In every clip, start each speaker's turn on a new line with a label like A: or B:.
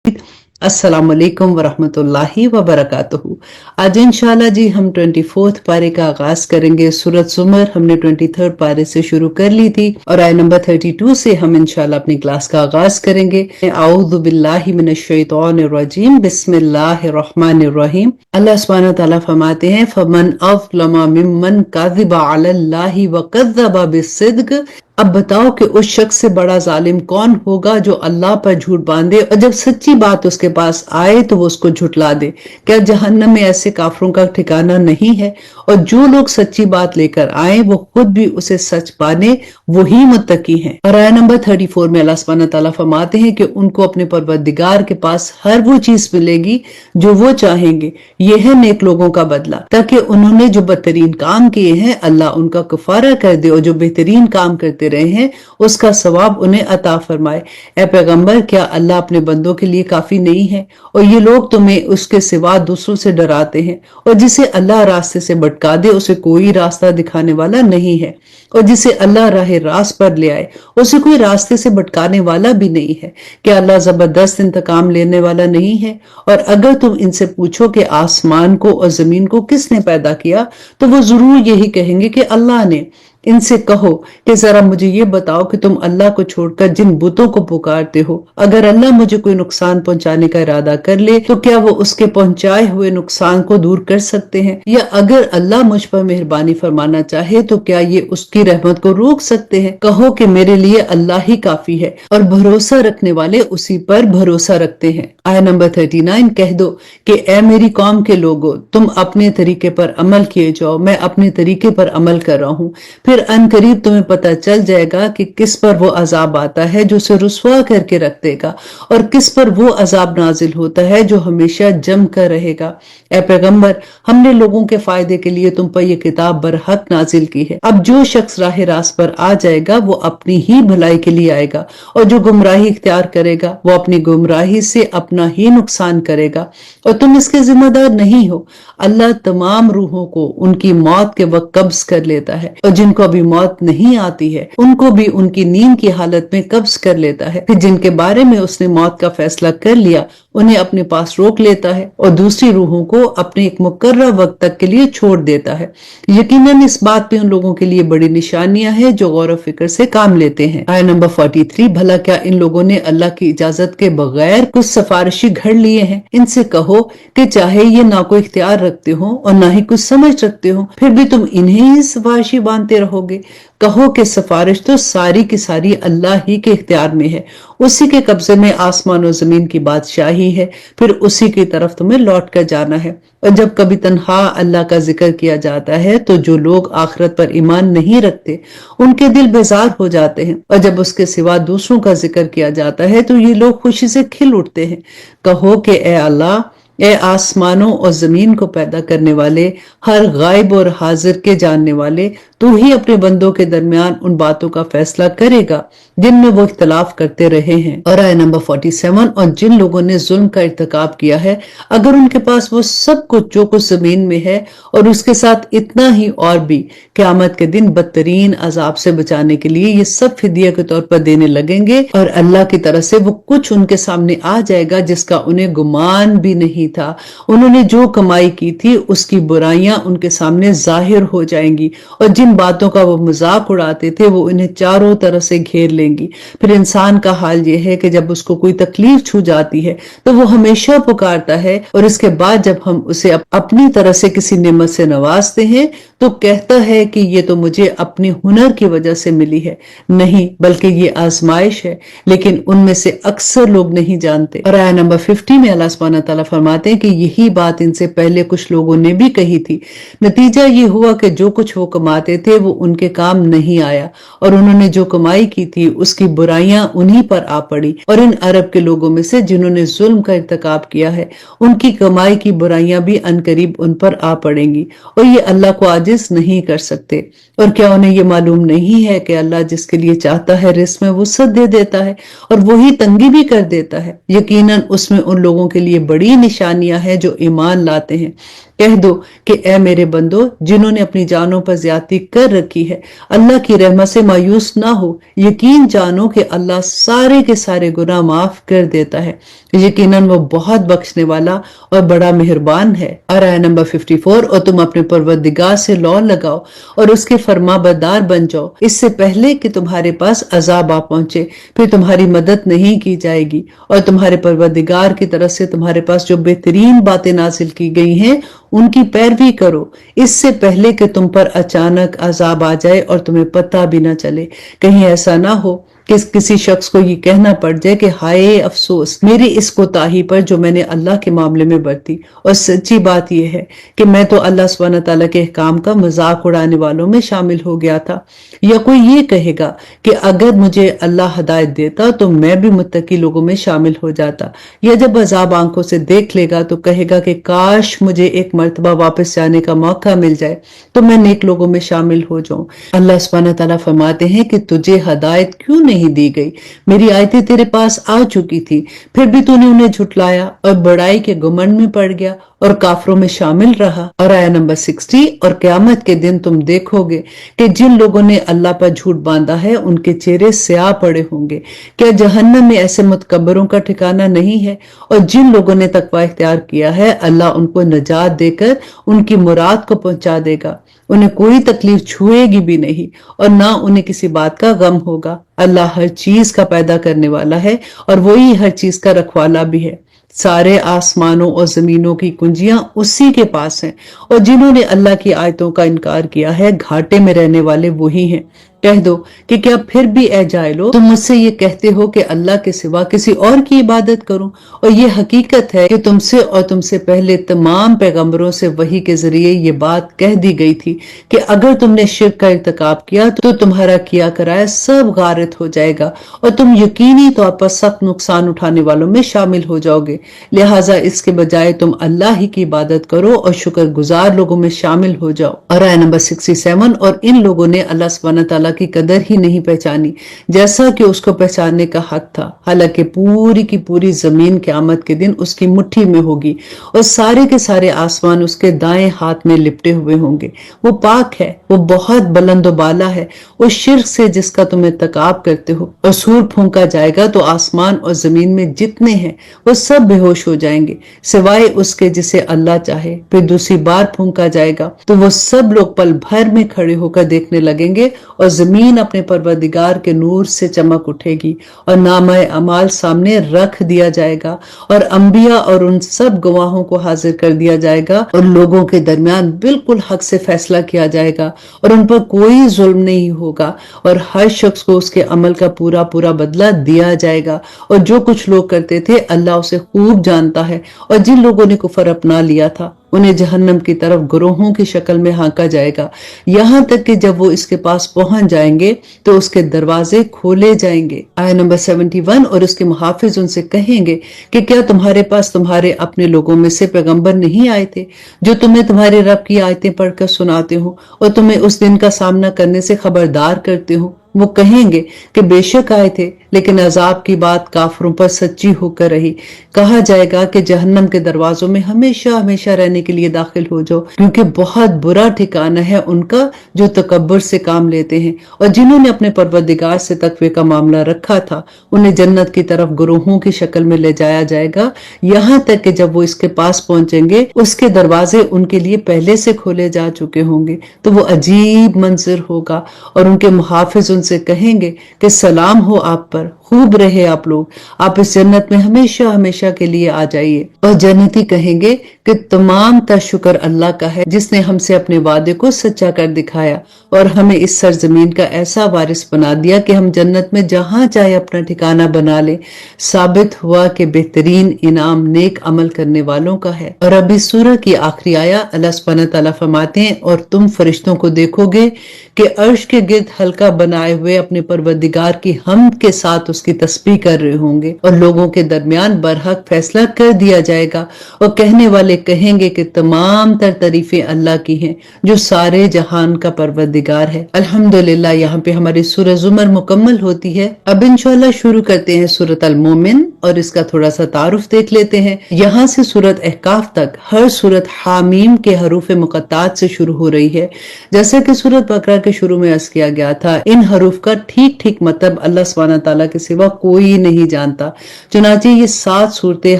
A: अस्सलाम वालेकुम वरहमतुल्लाहि वबरकातुहू। आज इंशाल्लाह जी हम 24 पारे का आगाज करेंगे। सूरत ज़ुमर हमने 23 पारे से शुरू कर ली थी और आय नंबर 32 से हम इंशाल्लाह अपनी क्लास का आगाज करेंगे। आऊज़ु बिल्लाहि मिनश शैतानिर रजीम, बिस्मिल्लाहिर रहमानिर रहीम। अल्लाह सुब्हानहू व तआला फरमाते हैं, फमन अज़लम मिम्मन कज़िबा अलल्लाहि व कज़्ज़बा बिस्सिद्क़। अब बताओ कि उस शख्स से बड़ा जालिम कौन होगा जो अल्लाह पर झूठ बांधे और जब सच्ची बात उसके पास आए तो वो उसको झुठला दे। क्या जहन्नम में ऐसे काफरों का ठिकाना नहीं है? और जो लोग सच्ची बात लेकर आए वो खुद भी उसे सच पाने, वही मुत्तकी हैं। और आया नंबर 34 में अल्लाह सुब्हानहू व तआला फरमाते हैं कि उनको अपने परवरदिगार के पास हर वो चीज मिलेगी जो वो चाहेंगे। ये है नेक लोगों का बदला, ताकि उन्होंने जो बदतरीन काम किए हैं अल्लाह उनका कफारा कर दे और जो बेहतरीन काम करते रहे हैं उसका सवाब उन्हें अता फरमाए। ए पैगंबर, क्या अल्लाह अपने बंदों के लिए काफी नहीं है? और ये लोग तुम्हें उसके सिवा दूसरों से डराते हैं, और जिसे अल्लाह रास्ते से भटका दे उसे कोई रास्ता दिखाने वाला नहीं है, और जिसे अल्लाह राह रास्त पर ले आए उसे कोई रास्ते से भटकाने वाला भी नहीं है। क्या अल्लाह जबरदस्त इंतकाम लेने वाला नहीं है? और अगर तुम इनसे पूछो कि आसमान को और जमीन को किसने पैदा किया, तो वो जरूर यही कहेंगे कि अल्लाह ने। इनसे कहो कि जरा मुझे ये बताओ कि तुम अल्लाह को छोड़कर जिन बुतों को पुकारते हो, अगर अल्लाह मुझे कोई नुकसान पहुंचाने का इरादा कर ले तो क्या वो उसके पहुंचाए हुए नुकसान को दूर कर सकते हैं? या अगर अल्लाह मुझ पर मेहरबानी फरमाना चाहे तो क्या ये उसकी रहमत को रोक सकते हैं? कहो कि मेरे लिए अल्लाह ही काफी है और भरोसा रखने वाले उसी पर भरोसा रखते हैं। आया नंबर 39, कह दो कि ए मेरी कौम के लोगों, तुम अपने तरीके पर अमल किए जाओ, मैं अपने तरीके पर अमल कर रहा हूँ। फिर अनकरीब तुम्हें पता चल जाएगा कि किस पर वो अजाब आता है जो उसे रुस्वा करके रख देगा, और किस पर वो अजाब नाजिल होता है जो हमेशा जम कर रहेगा। ए पैगंबर, हमने लोगों के फायदे के लिए तुम पर यह किताब बरहक नाजिल की है। अब जो शख्स राह रास्त पर आ जाएगा वो अपनी ही भलाई के लिए आएगा, और जो गुमराही इख्तियार करेगा वो अपनी गुमराही से अपना ही नुकसान करेगा, और तुम इसके जिम्मेदार नहीं हो। अल्लाह तमाम रूहों को उनकी मौत के वक्त कब्ज कर लेता है, और जिनको अभी मौत नहीं आती है उनको भी उनकी नींद की हालत में कब्ज कर लेता है। फिर जिनके बारे में उसने मौत का फैसला कर लिया उन्हें अपने पास रोक लेता है और दूसरी रूहों को अपने एक मुकर्रर वक्त तक के लिए छोड़ देता है। यकीनन इस बात पे उन लोगों के लिए बड़ी निशानियां हैं जो गौर व फिक्र से काम लेते हैं। आया नंबर 43, भला क्या इन लोगों ने अल्लाह की इजाजत के बगैर कुछ सिफारिशी घर लिए हैं? इनसे कहो कि चाहे ये ना कोई इख्तियार रखते हो और ना ही कुछ समझ रखते हो, फिर भी तुम इन्हें ही सिफारिशी बांधते रहोगे। कहो कि सिफारिश तो सारी की सारी अल्लाह ही के इख्तियार में है, उसी के कब्जे में आसमान और जमीन की बादशाही है, फिर उसी की तरफ तुम्हें लौट कर जाना है। और जब कभी तन्हा अल्लाह का जिक्र किया जाता है तो जो लोग आखिरत पर ईमान नहीं रखते उनके दिल बेजार हो जाते हैं, और जब उसके सिवा दूसरों का जिक्र किया जाता है तो ये लोग खुशी से खिल उठते हैं। कहो कि ए अल्लाह, ए आसमानों और जमीन को पैदा करने वाले, हर गायब और हाजिर के जानने वाले, तू ही अपने बंदों के दरमियान उन बातों का फैसला करेगा जिनमें वो इख्तलाफ करते रहे हैं। और आया नंबर 47, और जिन लोगों ने जुल्म का इर्तिकाब किया है, अगर उनके पास वो सब कुछ जो कुछ जमीन में है और उसके साथ इतना ही और भी, क़यामत के दिन बदतरीन अजाब से बचाने के लिए ये सब फिदिया के तौर पर देने लगेंगे, और अल्लाह की तरफ से वो कुछ उनके सामने आ जाएगा जिसका उन्हें गुमान भी नहीं था। उन्होंने जो कमाई की थी उसकी बुराइयां उनके सामने जाहिर हो जाएंगी, और जिन बातों का वो मजाक उड़ाते थे वो इन्हें चारों तरफ से घेर लेंगी। फिर इंसान का हाल ये है कि जब उसको कोई तकलीफ छू जाती है तो वो हमेशा पुकारता है, और इसके बाद जब हम उसे अपनी तरफ से किसी नेमत से नवाजते हैं तो कहता है कि ये तो मुझे अपने हुनर की वजह से मिली है। नहीं, बल्कि ये आजमाइश है, लेकिन उनमें से अक्सर लोग नहीं जानते। और आया नंबर 50 में अल्लाह सुब्हानहू व तआला फरमाते हैं कि यही बात इनसे पहले कुछ लोगों ने भी कही थी। नतीजा ये हुआ कि जो कुछ वो कमाते थे वो उनके काम नहीं आया, और उन्होंने जो कमाई की थी उसकी बुराइयां उन्हीं पर आ पड़ी। और इन अरब के लोगों में से जिन्होंने जुल्म का इर्तिकाब किया है उनकी कमाई की बुराइयां भी अनकरीब उन पर आ पड़ेंगी, और ये अल्लाह को आजिज नहीं कर सकते। और क्या उन्हें ये मालूम नहीं है कि अल्लाह जिसके लिए चाहता है रिस्क में वुसअत दे देता है और वही तंगी भी कर देता है। यकीनन उसमें उन लोगों के लिए बड़ी निशानियां हैं जो ईमान लाते हैं। कह दो कि ए मेरे बंदो, जिन्होंने अपनी जानों पर ज्यादती कर रखी है, अल्लाह की रहमत से मायूस ना हो। यकीन जानो कि अल्लाह सारे के सारे गुनाह माफ कर देता है। यकीनन वो बहुत बख्शने वाला और बड़ा मेहरबान है। और आया नंबर 54, और तुम अपने परवरदिगार से लौ लगाओ और उसके फरमाबरदार बन जाओ, इससे पहले कि तुम्हारे पास अजाब आ पहुंचे, फिर तुम्हारी मदद नहीं की जाएगी। और तुम्हारे परवरदिगार की तरफ से तुम्हारे पास जो बेहतरीन बातें नाजिल की गई हैं उनकी पैरवी करो, इससे पहले कि तुम पर अचानक अजाब आ जाए और तुम्हें पता भी ना चले। कहीं ऐसा ना हो कि किसी शख्स को ये कहना पड़ जाए कि हाय अफसोस मेरी इस कोताही पर जो मैंने अल्लाह के मामले में बरती। और सच्ची बात यह है कि मैं तो अल्लाह सुब्हानहू तआला के अहकाम का मजाक उड़ाने वालों में शामिल हो गया था। या कोई ये कहेगा कि अगर मुझे अल्लाह हदायत देता तो मैं भी मुत्तकी लोगों में शामिल हो जाता। या जब अजाब आंखों से देख लेगा तो कहेगा कि काश मुझे एक मर्तबा वापस जाने का मौका मिल जाए तो मैं नेक लोगों में शामिल हो जाऊं। अल्लाह सुब्हानहू तआला फरमाते हैं कि तुझे हदायत क्यों नहीं दी गई? मेरी आयतें तेरे पास आ चुकी थी, फिर भी तूने उन्हें झुटलाया और बड़ाई के घमंड में पड़ गया और काफरों में शामिल रहा। और आया नंबर 60, और क़यामत के दिन तुम देखोगे कि जिन लोगों ने अल्लाह पर झूठ बांधा है उनके चेहरे स्याह पड़े होंगे। क्या जहन्नम में ऐसे मुतकब्बरों का ठिकाना नहीं है? और जिन लोगों ने तकवा इख्तियार किया है अल्लाह उनको नजात देकर उनकी मुराद को पहुंचा देगा। उन्हें कोई तकलीफ छुएगी भी नहीं और ना उन्हें किसी बात का गम होगा। अल्लाह हर चीज का पैदा करने वाला है और वही हर चीज का रखवाला भी है। सारे आसमानों और जमीनों की कुंजियां उसी के पास हैं और जिन्होंने अल्लाह की आयतों का इनकार किया है घाटे में रहने वाले वही हैं। कह दो कि क्या फिर भी ए जाहिलो तुम मुझसे ये कहते हो कि अल्लाह के सिवा किसी और की इबादत करूं? और ये हकीकत है कि तुमसे और तुमसे पहले तमाम पैगंबरों से वही के जरिए ये बात कह दी गई थी कि अगर तुमने शिर्क का इर्तिकाब किया तो तुम्हारा किया कराया सब गारित हो जाएगा और तुम यकीनी तौर पर सख्त नुकसान उठाने वालों में शामिल हो जाओगे। लिहाजा इसके बजाय तुम अल्लाह ही की इबादत करो और शुक्र गुजार लोगों में शामिल हो जाओ। और आया नंबर 67, और इन लोगों ने अल्लाह सुब्हानहू तआला की कदर ही नहीं पहचानी जैसा कि उसको पहचानने का हक था। हालांकि पूरी की पूरी जमीन क़यामत के दिन उसकी मुट्ठी में होगी और सारे के सारे आसमान उसके दाएं हाथ में लिपटे हुए होंगे। वो पाक है, वो बहुत बुलंद बाला है उस शिर्क से जिसका तुम इर्तिकाब करते हो। और सूर फूंका जाएगा तो आसमान और जमीन में जितने हैं वो सब बेहोश हो जाएंगे सिवाय उसके जिसे अल्लाह चाहे। फिर दूसरी बार फूंका जाएगा तो वो सब लोग पल भर में खड़े होकर देखने लगेंगे और जमीन अपने परवरदिगार के नूर से चमक उठेगी और नामा अमाल सामने रख दिया जाएगा और अंबिया और उन सब गवाहों को हाजिर कर दिया जाएगा और लोगों के दरमियान बिल्कुल हक से फैसला किया जाएगा और उन पर कोई जुल्म नहीं होगा और हर शख्स को उसके अमल का पूरा पूरा बदला दिया जाएगा। और जो कुछ लोग करते थे अल्लाह उसे खूब जानता है। और जिन लोगों ने कुफर अपना लिया था उन्हें जहन्नम की तरफ गुरोहों की शक्ल में हाँका जाएगा, यहाँ तक कि जब वो इसके पास पहुंच जाएंगे तो उसके दरवाजे खोले जाएंगे। आया नंबर 71, और उसके मुहाफिज उनसे कहेंगे कि क्या तुम्हारे पास तुम्हारे अपने लोगों में से पैगंबर नहीं आए थे जो तुम्हें तुम्हारे रब की आयतें पढ़कर सुनाते हो और तुम्हें उस दिन का सामना करने से खबरदार करते हो? वो कहेंगे कि बेशक आए थे लेकिन अजाब की बात काफरों पर सच्ची होकर रही। कहा जाएगा कि जहन्नम के दरवाजों में हमेशा हमेशा रहने के लिए दाखिल हो जाओ क्योंकि बहुत बुरा ठिकाना है उनका जो तकब्बुर से काम लेते हैं। और जिन्होंने अपने परवरदिगार से तकवे का मामला रखा था उन्हें जन्नत की तरफ गुरोहों की शक्ल में ले जाया जाएगा, यहाँ तक कि जब वो इसके पास पहुंचेंगे उसके दरवाजे उनके लिए पहले से खोले जा चुके होंगे। तो वो अजीब मंजर होगा और उनके मुहाफिज उनसे कहेंगे कि सलाम हो आप पर, खूब रहे आप लोग, आप इस जन्नत में हमेशा हमेशा के लिए आ जाइए। और जन्नती कहेंगे कि तमाम तर शुक्र अल्लाह का है जिसने हमसे अपने वादे को सच्चा कर दिखाया और हमें इस सरजमीन का ऐसा वारिस बना दिया कि हम जन्नत में जहां चाहे अपना ठिकाना बना ले। साबित हुआ कि बेहतरीन इनाम नेक अमल करने वालों का है। और अब इस सूरह की आखिरी आया अल्लाह सुब्हानहू तआला फरमाते हैं, और तुम फरिश्तों को देखोगे कि अर्श के गिर्द हल्का बनाए हुए अपने परवरदिगार की हमद के साथ उसकी तस्बीह कर रहे होंगे और लोगों के दरमियान बरहक फैसला कर दिया जाएगा। और कहने वाले कहेंगे कि तमाम तर तारीफें अल्लाह की हैं जो सारे जहान का परवरदिगार है। अल्हम्दुलिल्लाह, यहाँ पे हमारी सूरह ज़ुमर मुकम्मल होती है। अब इंशाअल्लाह शुरू करते हैं सूरत अल मोमिन और इसका थोड़ा सा तारुफ देख लेते हैं। यहाँ से सूरत अहकाफ तक हर सूरत हामीम के हरूफ मुक़त्तात से शुरू हो रही है। जैसे कि सूरत बकरा के शुरू में अर्ज किया गया था, इन حروف کا ٹھیک ٹھیک مطلب اللہ سبحانہ تعالیٰ کے سوا کوئی نہیں جانتا۔ چنانچہ یہ 7 صورتیں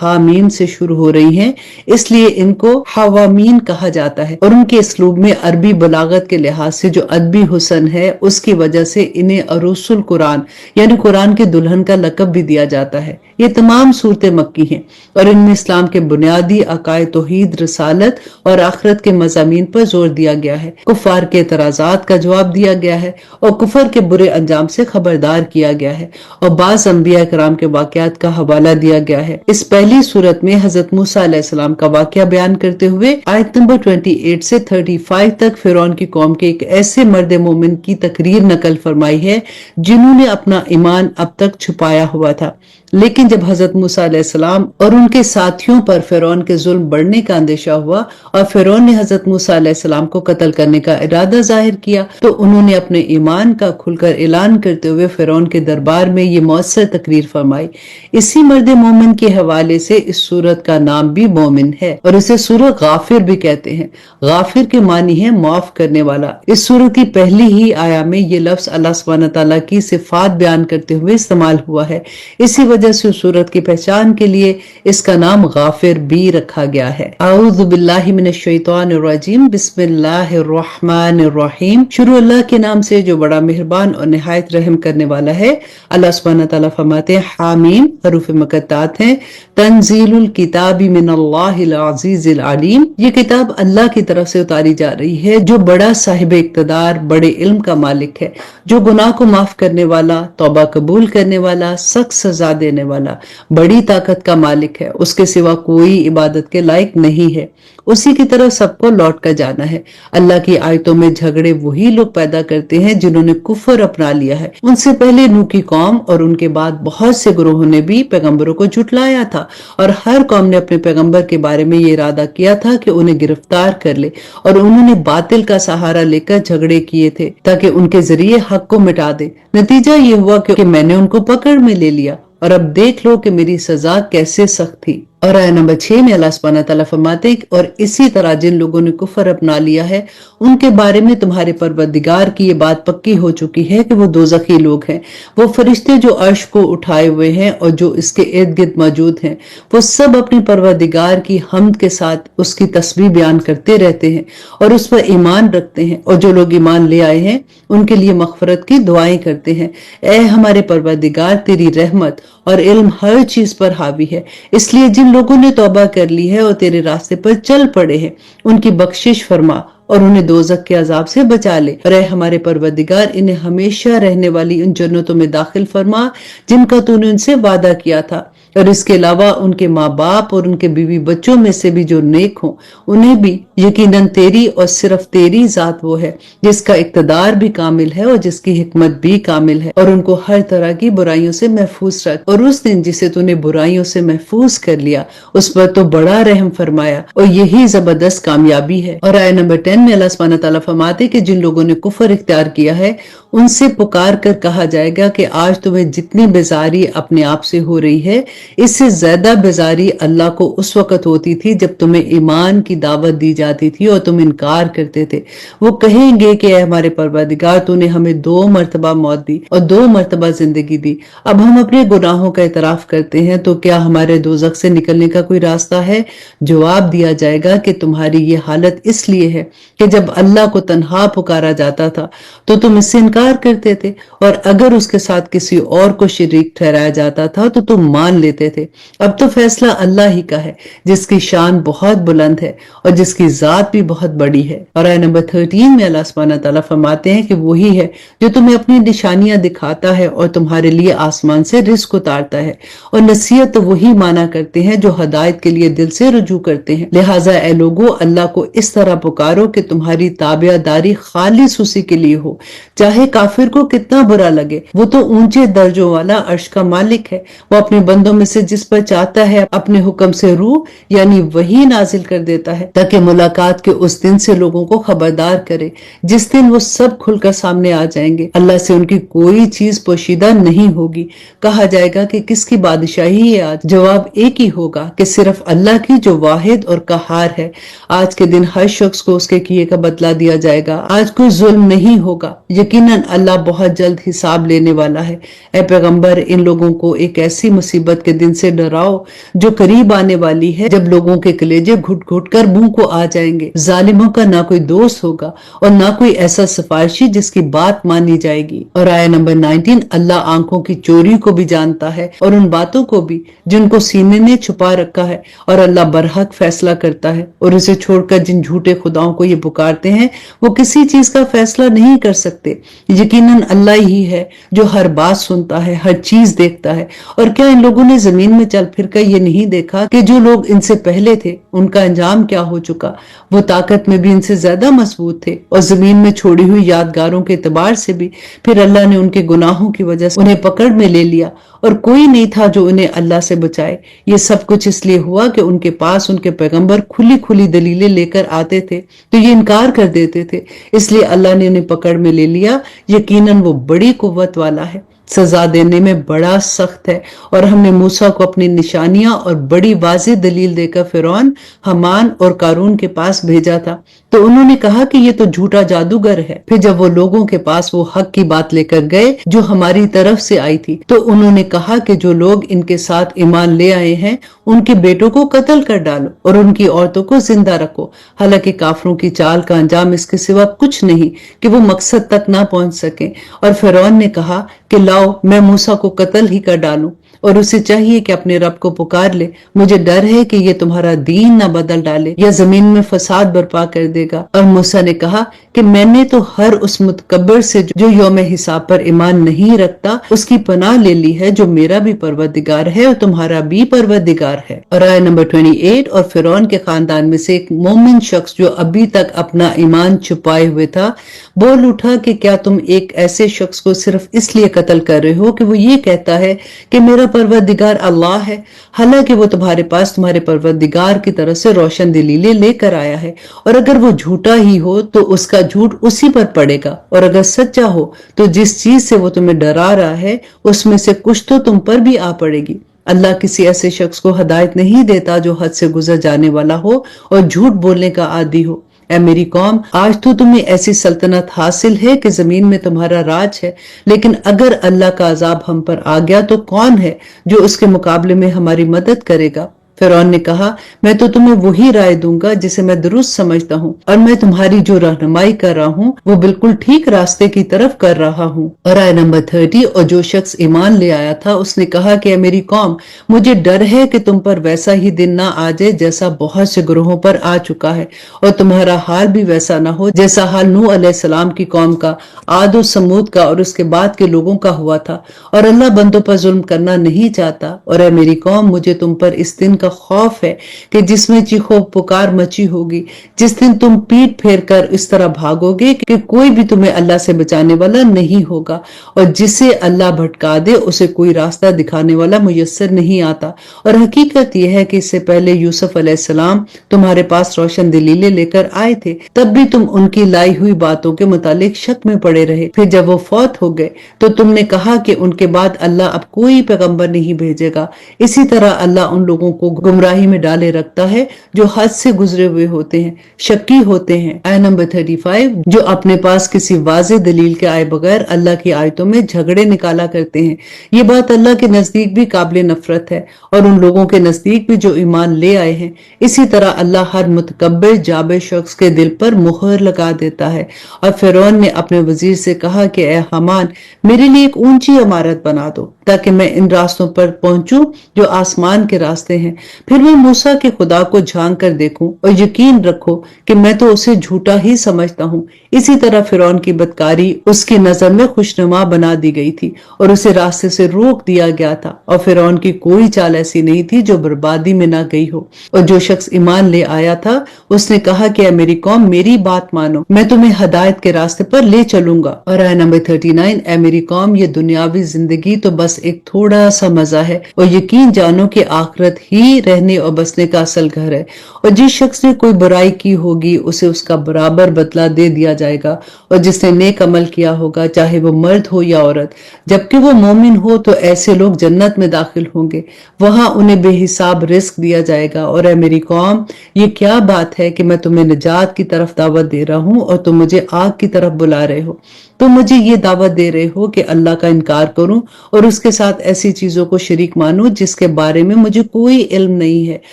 A: حامیم سے شروع ہو رہی ہیں، اس لیے ان کو حوامین کہا جاتا ہے، اور ان کے اسلوب میں عربی بلاغت کے لحاظ سے جو ادبی حسن ہے اس کی وجہ سے انہیں عروس القرآن یعنی قرآن کے دلہن کا لقب بھی دیا جاتا ہے۔ یہ تمام صورتیں مکی ہیں اور ان میں اسلام کے بنیادی عقائد توحید، رسالت اور آخرت کے مضامین پر زور دیا گیا ہے، کفار کے اعتراضات کا جواب دیا گیا ہے اور کفر کے برے انجام سے خبردار کیا گیا ہے، اور بعض انبیاء کرام کے واقعات کا حوالہ دیا گیا ہے۔ اس پہلی صورت میں حضرت موسیٰ علیہ السلام کا واقعہ بیان کرتے ہوئے آیت نمبر 28 سے 35 تک فرعون کی قوم کے ایک ایسے مرد مومن کی تقریر نقل فرمائی ہے جنہوں نے اپنا ایمان اب تک چھپایا ہوا تھا، لیکن جب حضرت موسیٰ علیہ السلام اور ان کے ساتھیوں پر فرعون کے ظلم بڑھنے کا اندیشہ ہوا اور فرعون نے حضرت موسیٰ علیہ السلام کو قتل کرنے کا ارادہ ظاہر کیا، تو انہوں نے اپنے ایمان کا کھل کر اعلان کرتے ہوئے فرعون کے دربار میں یہ مؤثر تقریر فرمائی۔ اسی مرد مومن کے حوالے سے اس سورت کا نام بھی مومن ہے اور اسے سورت غافر بھی کہتے ہیں۔ غافر کے معنی ہے معاف کرنے والا۔ اس سورت کی پہلی ہی آیا میں یہ لفظ اللہ سبحانہ تعالیٰ کی صفات بیان کرتے ہوئے استعمال ہوا ہے، اسی وجہ سے سورت کی پہچان کے لیے اس کا نام غافر بھی رکھا گیا ہے۔ اعوذ باللہ من الشیطان الرجیم، بسم اللہ الرحمن الرحیم۔ شروع اللہ کے نام سے جو بڑا مہربان اور نہایت رحم کرنے والا ہے۔ اللہ سبحانہ تعالیٰ فرماتے ہیں حامیم حروف مقطعات ہیں، تنزیل الکتاب من اللہ العزیز العلیم، یہ کتاب اللہ کی طرف سے اتاری جا رہی ہے جو بڑا صاحب اقتدار، بڑے علم کا مالک ہے، جو گناہ کو معاف کرنے والا، توبہ قبول کرنے والا، سخت سزا دینے والا، بڑی طاقت کا مالک ہے، اس کے سوا کوئی عبادت کے لائق نہیں ہے، اسی کی طرف سب کو لوٹ کر جانا ہے۔ اللہ کی آیتوں میں جھگڑے وہی لوگ پیدا کرتے ہیں جنہوں نے کفر اپنا لیا ہے۔ ان سے پہلے نوح کی قوم اور ان کے بعد بہت سے گروہوں نے بھی پیغمبروں کو جھٹلایا تھا، اور ہر قوم نے اپنے پیغمبر کے بارے میں یہ ارادہ کیا تھا کہ انہیں گرفتار کر لے، اور انہوں نے باطل کا سہارا لے کر جھگڑے کیے تھے تاکہ ان کے ذریعے حق کو مٹا دے۔ نتیجہ یہ ہوا کہ میں نے ان کو پکڑ میں لے لیا، اور اب دیکھ لو کہ میری سزا کیسے سخت تھی۔ اور آیت نمبر 6 میں اللہ سبحانہ تعالیٰ فرماتے ہیں اور اسی طرح جن لوگوں نے کفر اپنا لیا ہے ان کے بارے میں تمہارے پروردگار کی یہ بات پکی ہو چکی ہے کہ وہ دوزخی لوگ ہیں، وہ فرشتے جو عرش کو اٹھائے ہوئے ہیں اور جو اس کے ارد گرد موجود ہیں، وہ سب اپنی پروردگار کی حمد کے ساتھ اس کی تسبیح بیان کرتے رہتے ہیں اور اس پر ایمان رکھتے ہیں، اور جو لوگ ایمان لے آئے ہیں ان کے لیے مغفرت کی دعائیں کرتے ہیں۔ اے ہمارے پروردگار، تیری رحمت اور علم ہر چیز پر حاوی ہے، اس لیے جن لوگوں نے توبہ کر لی ہے اور تیرے راستے پر چل پڑے ہیں ان کی بخشش فرما اور انہیں دوزخ کے عذاب سے بچا لے، اور اے ہمارے پروردگار انہیں ہمیشہ رہنے والی ان جنتوں میں داخل فرما جن کا تو نے ان سے وعدہ کیا تھا، اور اس کے علاوہ ان کے ماں باپ اور ان کے بیوی بچوں میں سے بھی جو نیک ہوں انہیں بھی، یقیناً تیری اور صرف تیری ذات وہ ہے جس کا اقتدار بھی کامل ہے اور جس کی حکمت بھی کامل ہے، اور ان کو ہر طرح کی برائیوں سے محفوظ رکھ، اور اس دن جسے تو نے برائیوں سے محفوظ کر لیا اس پر تو بڑا رحم فرمایا، اور یہی زبردست کامیابی ہے۔ اور آیت نمبر 10 میں اللہ سبحانہ تعالیٰ فرماتے کہ جن لوگوں نے کفر اختیار کیا ہے ان سے پکار کر کہا جائے گا کہ آج تمہیں جتنی بیزاری اپنے آپ سے ہو رہی ہے اس سے زیادہ بیزاری اللہ کو اس وقت ہوتی تھی جب تمہیں ایمان کی دعوت دی جاتی تھی اور تم انکار کرتے تھے۔ وہ کہیں گے کہ اے ہمارے پروردگار، تو نے ہمیں 2 مرتبہ موت دی اور 2 مرتبہ زندگی دی، اب ہم اپنے گناہوں کا اعتراف کرتے ہیں، تو کیا ہمارے دوزخ سے نکلنے کا کوئی راستہ ہے؟ جواب دیا جائے گا کہ تمہاری یہ حالت اس لیے ہے کہ جب اللہ کو تنہا پکارا جاتا تھا تو تم اس سے انکار کرتے تھے، اور اگر اس کے ساتھ کسی اور کو شریک ٹھہرایا جاتا تھا تو تم مان لیتے تھے۔ اب تو فیصلہ اللہ ہی کا ہے جس کی شان بہت بلند ہے اور جس کی ذات بھی بہت بڑی ہے۔ اور آیت نمبر 13 میں اللہ سبحانہ تعالیٰ فرماتے ہیں کہ وہی ہے جو تمہیں اپنی نشانیاں دکھاتا ہے اور تمہارے لیے آسمان سے رزق اتارتا ہے، اور نصیحت تو وہی مانا کرتے ہیں جو ہدایت کے لیے دل سے رجوع کرتے ہیں۔ لہٰذا اے لوگو، اللہ کو اس طرح پکارو کہ تمہاری تابع داری خالص اسی کے لیے ہو، چاہے کافر کو کتنا برا لگے۔ وہ تو اونچے درجوں والا عرش کا مالک ہے، وہ اپنے بندوں میں سے جس پر چاہتا ہے اپنے حکم سے روح یعنی وحی نازل کر دیتا ہے تاکہ ملاقات کے اس دن سے لوگوں کو خبردار کرے جس دن وہ سب کھل کر سامنے آ جائیں گے، اللہ سے ان کی کوئی چیز پوشیدہ نہیں ہوگی۔ کہا جائے گا کہ کس کی بادشاہی ہے آج؟ جواب ایک ہی ہوگا کہ صرف اللہ کی جو واحد اور قہار ہے۔ آج کے دن ہر شخص کو اس کے کیے کا بدلہ دیا جائے گا، آج کوئی ظلم نہیں ہوگا، یقیناً यकीनन अल्लाह बहुत जल्द हिसाब लेने वाला है। ए पैगंबर, इन लोगों को एक ऐसी मुसीबत के दिन से डराओ जो करीब आने वाली है, जब लोगों के कलेजे घुट घुट कर मुंह को आ जाएंगे। जालिमों का ना कोई दोस्त होगा और ना कोई ऐसा सिफारिशी जिसकी बात मानी जाएगी। और आया नंबर 19, अल्लाह आंखों की चोरी को भी जानता है और उन बातों को भी जिनको सीने ने छुपा रखा है, और अल्लाह बरहक फैसला करता है। और उसे छोड़कर जिन झूठे खुदाओं को ये पुकारते हैं वो किसी चीज का फैसला नहीं कर सकते। यकीनन अल्लाह ही है जो हर बात सुनता है, हर चीज देखता है। और क्या इन लोगों ने जमीन में चल फिर कर ये नहीं देखा कि जो लोग इनसे पहले थे उनका अंजाम क्या हो चुका। वो ताकत में भी इनसे ज्यादा मजबूत थे और जमीन में छोड़ी हुई यादगारों के एतबार से भी फिर अल्लाह ने उनके गुनाहों की वजह से उन्हें पकड़ में ले लिया और कोई नहीं था जो उन्हें अल्लाह से बचाए। ये सब कुछ इसलिए हुआ कि उनके पास उनके पैगंबर खुली खुली दलीलें लेकर आते थे तो ये इनकार कर देते थे, इसलिए अल्लाह ने उन्हें पकड़ में ले लिया। यकीनन वो बड़ी कुव्वत वाला है, सजा देने में बड़ा सख्त है। और हमने मूसा को अपनी निशानियां और बड़ी वाज़ेह दलील देकर फिरौन, हमान और कारून के पास भेजा था, तो उन्होंने कहा कि ये तो झूठा जादूगर है। फिर जब वो लोगों के पास वो हक की बात लेकर गए जो हमारी तरफ से आई थी, तो उन्होंने कहा कि जो लोग इनके साथ ईमान ले आए हैं उनके बेटों को कत्ल कर डालो और उनकी औरतों को जिंदा रखो। हालांकि काफरों की चाल का अंजाम इसके सिवा कुछ नहीं कि वो मकसद तक ना पहुंच सके। और फिरौन ने कहा कि लाओ मैं मूसा को कत्ल ही कर डालूं, और उसे चाहिए कि अपने रब को पुकार ले। मुझे डर है कि ये तुम्हारा दीन न बदल डाले या जमीन में फसाद बर्पा कर देगा। और मूसा ने कहा कि मैंने तो हर उस मुतकब्बर से जो यौम हिसाब पर ईमान नहीं रखता उसकी पनाह ले ली है, जो मेरा भी परवरदिगार है और तुम्हारा भी परवरदिगार है। और आया नंबर 28, और फिरौन के खानदान में से एक मोमिन शख्स जो अभी तक अपना ईमान छुपाए हुए था बोल उठा कि क्या तुम एक ऐसे शख्स को सिर्फ इसलिए कत्ल कर रहे हो कि वो ये कहता है कि मेरा परवरदिगार अल्लाह है, हालांकि वो तुम्हारे पास तुम्हारे परवरदिगार की तरफ से रोशन दलीलें लेकर आया है। और अगर वो झूठा ही हो तो उसका झूठ उसी पर पड़ेगा, और अगर सच्चा हो तो जिस चीज से वो तुम्हें डरा रहा है उसमें से कुछ तो तुम पर भी आ पड़ेगी। अल्लाह किसी ऐसे शख्स को हदायत नहीं देता जो हद से गुजर जाने वाला हो और झूठ बोलने का आदी हो। ऐ मेरी कौम, आज तो तुम्हें ऐसी सल्तनत हासिल है कि जमीन में तुम्हारा राज है, लेकिन अगर अल्लाह का अजाब हम पर आ गया तो कौन है जो उसके मुकाबले में हमारी मदद करेगा। फिरौन ने कहा, मैं तो तुम्हें वही राय दूंगा जिसे मैं दुरुस्त समझता हूँ, और मैं तुम्हारी जो रहनुमाई कर रहा हूँ वो बिल्कुल ठीक रास्ते की तरफ कर रहा हूँ। और आया नंबर 30, और जो शख्स ईमान ले आया था उसने कहा कि मेरी कौम, मुझे डर है कि तुम पर वैसा ही दिन ना आ जाए जैसा बहुत से ग्रोहों पर आ चुका है, और तुम्हारा हाल भी वैसा ना हो जैसा हाल नूह अलैहिस्सलाम की कौम का, आद और समूद का और उसके बाद के लोगों का हुआ था। और अल्लाह बंदों पर जुल्म करना नहीं चाहता। और ऐ मेरी कौम, मुझे तुम पर इस दिन का खौफ है कि जिसमें चीखो पुकार मची होगी, जिस दिन तुम पीठ फेर कर इस तरह भागोगे कि कोई भी तुम्हें अल्लाह से बचाने वाला नहीं होगा, और जिसे अल्लाह भटका दे उसे कोई रास्ता दिखाने वाला मुयस्सर नहीं आता। और हकीकत यह है कि इससे पहले यूसुफ अलैहिस्सलाम तुम्हारे पास रोशन दलीलें लेकर आए थे, तब भी तुम उनकी लाई हुई बातों के मुतालिक शक में पड़े रहे। फिर जब वो फौत हो गए तो तुमने कहा कि उनके बाद अल्लाह अब कोई पैगंबर नहीं भेजेगा। इसी तरह अल्लाह उन लोगों को गुमराही में डाले रखता है जो हद से गुजरे हुए होते हैं, शक्की होते हैं। आय नंबर 35, जो अपने पास किसी वाज़ेह दलील के आए बगैर अल्लाह की आयतों में झगड़े निकाला करते हैं। ये बात अल्लाह के नजदीक भी काबिल नफरत है और उन लोगों के नजदीक भी जो ईमान ले आए हैं। इसी तरह अल्लाह हर मुतकब्बिर जाबिर शख्स के दिल पर मुहर लगा देता है। और फिरौन ने अपने वजीर से कहा कि ए हमान, मेरे लिए एक ऊंची इमारत बना दो ताकि मैं इन रास्तों पर पहुंचूं जो आसमान के रास्ते हैं। फिर मैं मूसा के खुदा को झांक कर देखूं, और यकीन रखो कि मैं तो उसे झूठा ही समझता हूँ। इसी तरह फिरौन की बदकारी उसकी नजर में खुशनुमा बना दी गई थी और उसे रास्ते से रोक दिया गया था। और फिरौन की कोई चाल ऐसी नहीं थी जो बर्बादी में ना गई हो। और जो शख्स ईमान ले आया था उसने कहा कि मेरी कौम, मेरी बात मानो, मैं तुम्हें हदायत के रास्ते पर ले चलूंगा। और आया नंबर 39, ए मेरी कौम, ये दुनियावी जिंदगी तो बस एक थोड़ा सा मजा है, और यकीन जानो कि आखिरत ही रहने और बसने का असल घर है। और जिस शख्स ने कोई बुराई की होगी उसे उसका बराबर बदला दे दिया जाएगा, और जिसने नेक अमल किया होगा चाहे वो मर्द हो या औरत, जबकि वो मोमिन हो, तो ऐसे लोग जन्नत में दाखिल होंगे, वहां उन्हें बेहिसाब रिस्क दिया जाएगा। और ऐ मेरी कौम, ये क्या बात है कि मैं तुम्हें निजात की तरफ दावत दे रहा हूं और तुम मुझे आग की तरफ बुला रहे हो। तुम मुझे ये दावत दे रहे हो कि अल्लाह का इनकार करूं और उसके साथ ऐसी चीजों को शरीक मानूं जिसके बारे में मुझे कोई इल्म नहीं है,